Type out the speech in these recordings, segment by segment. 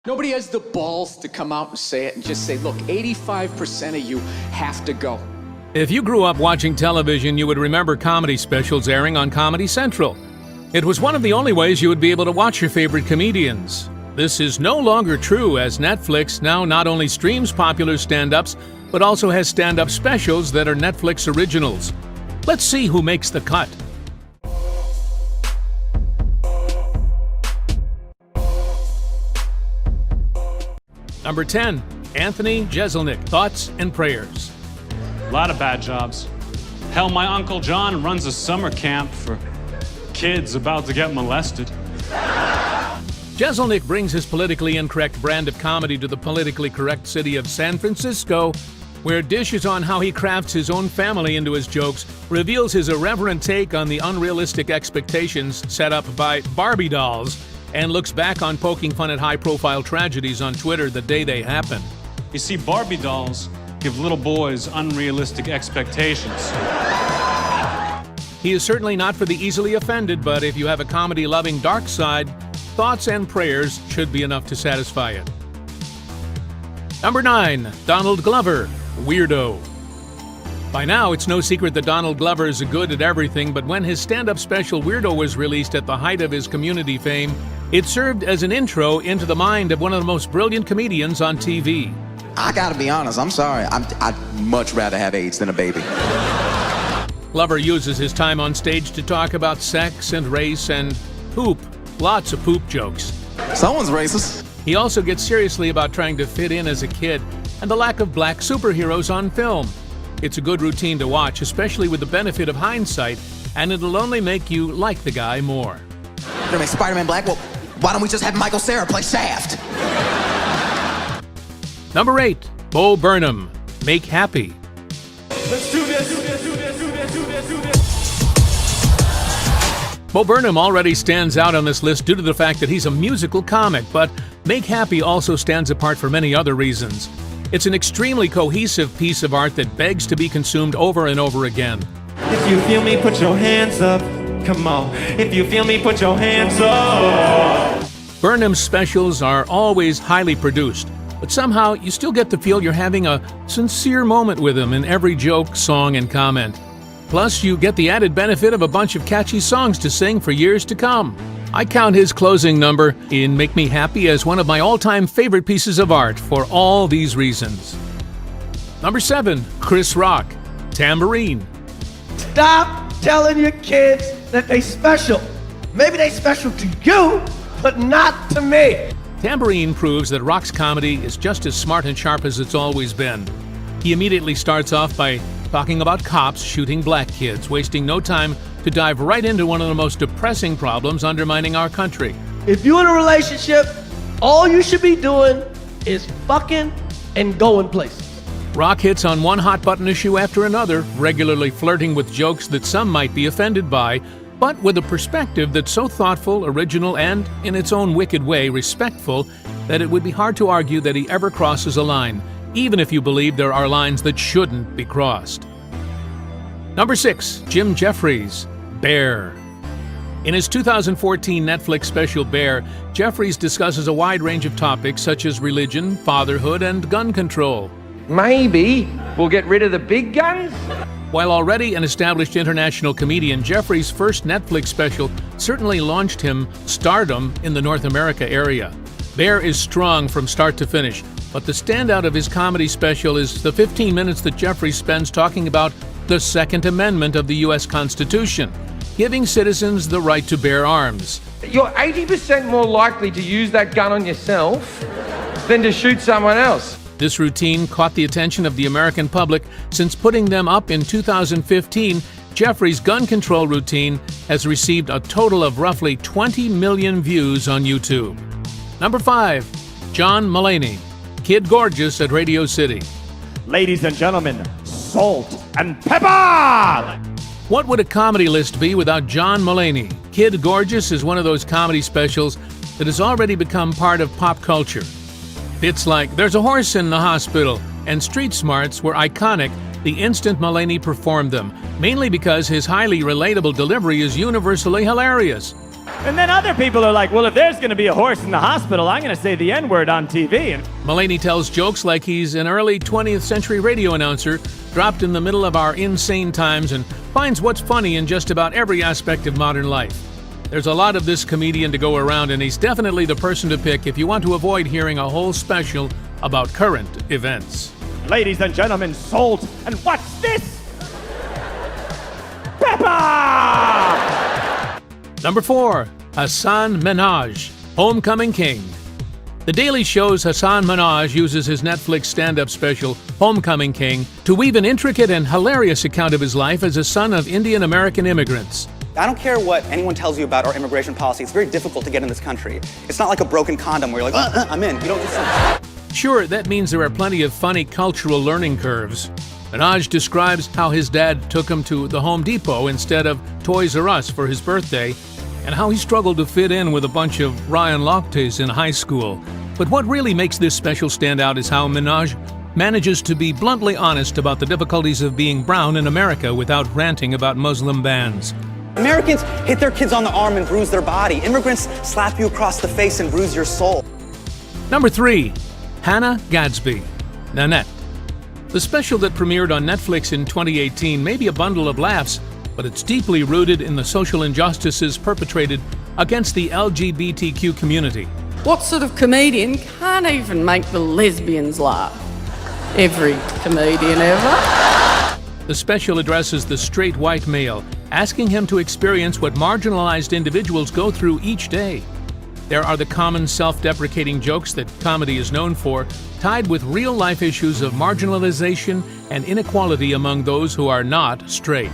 Nobody has the balls to come out and say it and just say, look, 85% of you have to go. If you grew up watching television, you would remember comedy specials airing on Comedy Central. It was one of the only ways you would be able to watch your favorite comedians. This is no longer true, as Netflix now not only streams popular stand-ups, but also has stand-up specials that are Netflix originals. Let's see who makes the cut. Number 10, Anthony Jeselnik, Thoughts and Prayers. A lot of bad jobs. Hell, my Uncle John runs a summer camp for kids about to get molested. Jeselnik brings his politically incorrect brand of comedy to the politically correct city of San Francisco, where dishes on how he crafts his own family into his jokes, reveals his irreverent take on the unrealistic expectations set up by Barbie dolls, and looks back on poking fun at high-profile tragedies on Twitter the day they happen. You see, Barbie dolls give little boys unrealistic expectations. He is certainly not for the easily offended, but if you have a comedy-loving dark side, Thoughts and Prayers should be enough to satisfy it. Number 9, Donald Glover, Weirdo. By now, it's no secret that Donald Glover is good at everything, but when his stand-up special Weirdo was released at the height of his Community fame, it served as an intro into the mind of one of the most brilliant comedians on TV. I gotta be honest, I'm sorry. I'd much rather have AIDS than a baby. Glover uses his time on stage to talk about sex and race and poop. Lots of poop jokes. Someone's racist. He also gets seriously about trying to fit in as a kid and the lack of black superheroes on film. It's a good routine to watch, especially with the benefit of hindsight, and it'll only make you like the guy more. You're gonna make Spider-Man black? Well, why don't we just have Michael Cera play Shaft? Number 8, Bo Burnham, Make Happy. Let's do this. Bo Burnham already stands out on this list due to the fact that he's a musical comic, but Make Happy also stands apart for many other reasons. It's an extremely cohesive piece of art that begs to be consumed over and over again. If you feel me, put your hands up. Come on. If you feel me, put your hands up. Burnham's specials are always highly produced, but somehow you still get to feel you're having a sincere moment with him in every joke, song, and comment. Plus, you get the added benefit of a bunch of catchy songs to sing for years to come. I count his closing number in Make Me Happy as one of my all-time favorite pieces of art for all these reasons. Number 7, Chris Rock, Tambourine. Stop telling your kids that they special. Maybe they special to you, but not to me. Tambourine proves that Rock's comedy is just as smart and sharp as it's always been. He immediately starts off by talking about cops shooting black kids, wasting no time to dive right into one of the most depressing problems undermining our country. If you're in a relationship, all you should be doing is fucking and going places. Rock hits on one hot-button issue after another, regularly flirting with jokes that some might be offended by, but with a perspective that's so thoughtful, original, and, in its own wicked way, respectful, that it would be hard to argue that he ever crosses a line, even if you believe there are lines that shouldn't be crossed. Number 6, Jim Jefferies, Bear. In his 2014 Netflix special Bear, Jefferies discusses a wide range of topics such as religion, fatherhood, and gun control. Maybe we'll get rid of the big guns? While already an established international comedian, Jefferies' first Netflix special certainly launched him stardom in the North America area. Bear is strong from start to finish, but the standout of his comedy special is the 15 minutes that Jefferies spends talking about the Second Amendment of the U.S. Constitution, giving citizens the right to bear arms. You're 80% more likely to use that gun on yourself than to shoot someone else. This routine caught the attention of the American public. Since putting them up in 2015, Jefferies' gun control routine has received a total of roughly 20 million views on YouTube. Number 5, John Mulaney, Kid Gorgeous at Radio City. Ladies and gentlemen, salt and pepper! What would a comedy list be without John Mulaney? Kid Gorgeous is one of those comedy specials that has already become part of pop culture. Bits like There's a Horse in the Hospital and Street Smarts were iconic the instant Mulaney performed them, mainly because his highly relatable delivery is universally hilarious. And then other people are like, well, if there's gonna be a horse in the hospital, I'm gonna say the N-word on TV. And Mulaney tells jokes like he's an early 20th century radio announcer dropped in the middle of our insane times and finds what's funny in just about every aspect of modern life. There's a lot of this comedian to go around, and he's definitely the person to pick if you want to avoid hearing a whole special about current events. ladies and gentlemen, salt. And what's this? Pepper! Number 4, Hassan Minaj, Homecoming King. The Daily Show's Hassan Minaj uses his Netflix stand-up special, Homecoming King, to weave an intricate and hilarious account of his life as a son of Indian-American immigrants. I don't care what anyone tells you about our immigration policy. It's very difficult to get in this country. It's not like a broken condom where you're like, I'm in. You don't just... Sure, that means there are plenty of funny cultural learning curves. Minaj describes how his dad took him to the Home Depot instead of Toys R Us for his birthday, and how he struggled to fit in with a bunch of Ryan Lochte's in high school. But what really makes this special stand out is how Minaj manages to be bluntly honest about the difficulties of being brown in America without ranting about Muslim bans. Americans hit their kids on the arm and bruise their body. Immigrants slap you across the face and bruise your soul. Number 3, Hannah Gadsby, Nanette. The special that premiered on Netflix in 2018 may be a bundle of laughs, but it's deeply rooted in the social injustices perpetrated against the LGBTQ community. What sort of comedian can't even make the lesbians laugh? Every comedian ever. The special addresses the straight white male, asking him to experience what marginalized individuals go through each day. There are the common self-deprecating jokes that comedy is known for, tied with real-life issues of marginalization and inequality among those who are not straight.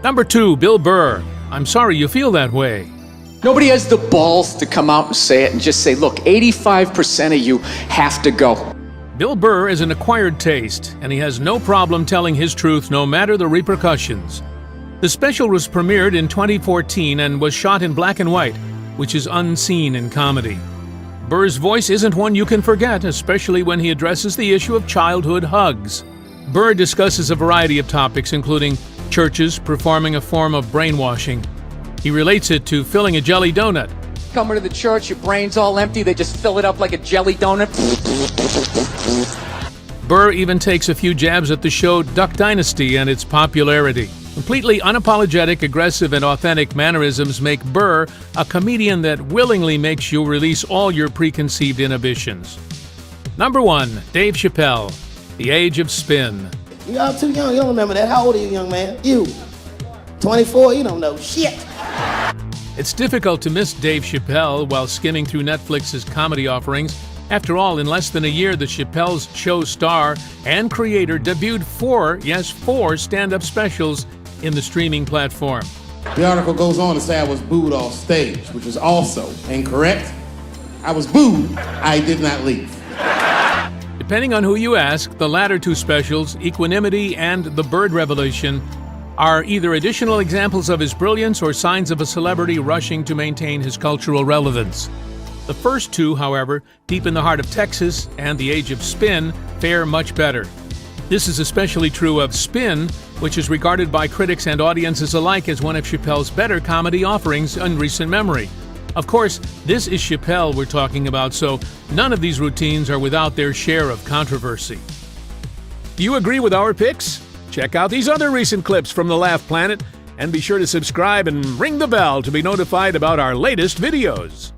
Number 2, Bill Burr, I'm sorry you feel that way. Nobody has the balls to come out and say it and just say, look, 85% of you have to go. Bill Burr is an acquired taste, and he has no problem telling his truth no matter the repercussions. The special was premiered in 2014 and was shot in black and white, which is unseen in comedy. Burr's voice isn't one you can forget, especially when he addresses the issue of childhood hugs. Burr discusses a variety of topics, including churches performing a form of brainwashing. He relates it to filling a jelly donut. Coming to the church, your brain's all empty, they just fill it up like a jelly donut. Burr even takes a few jabs at the show Duck Dynasty and its popularity. Completely unapologetic, aggressive, and authentic mannerisms make Burr a comedian that willingly makes you release all your preconceived inhibitions. Number 1, Dave Chappelle, The Age of Spin. Y'all too young, you don't remember that. How old are you, young man? You. 24, you don't know shit. It's difficult to miss Dave Chappelle while skimming through Netflix's comedy offerings. After all, in less than a year, the Chappelle's Show star and creator debuted 4 stand-up specials in the streaming platform. The article goes on to say I was booed off stage, which is also incorrect. I was booed, I did not leave. Depending on who you ask, the latter 2 specials, Equanimity and The Bird Revolution, are either additional examples of his brilliance or signs of a celebrity rushing to maintain his cultural relevance. The first 2, however, Deep in the Heart of Texas and The Age of Spin, fare much better. This is especially true of Spin, which is regarded by critics and audiences alike as one of Chappelle's better comedy offerings in recent memory. Of course, this is Chappelle we're talking about, so none of these routines are without their share of controversy. Do you agree with our picks? Check out these other recent clips from the Laugh Planet, and be sure to subscribe and ring the bell to be notified about our latest videos.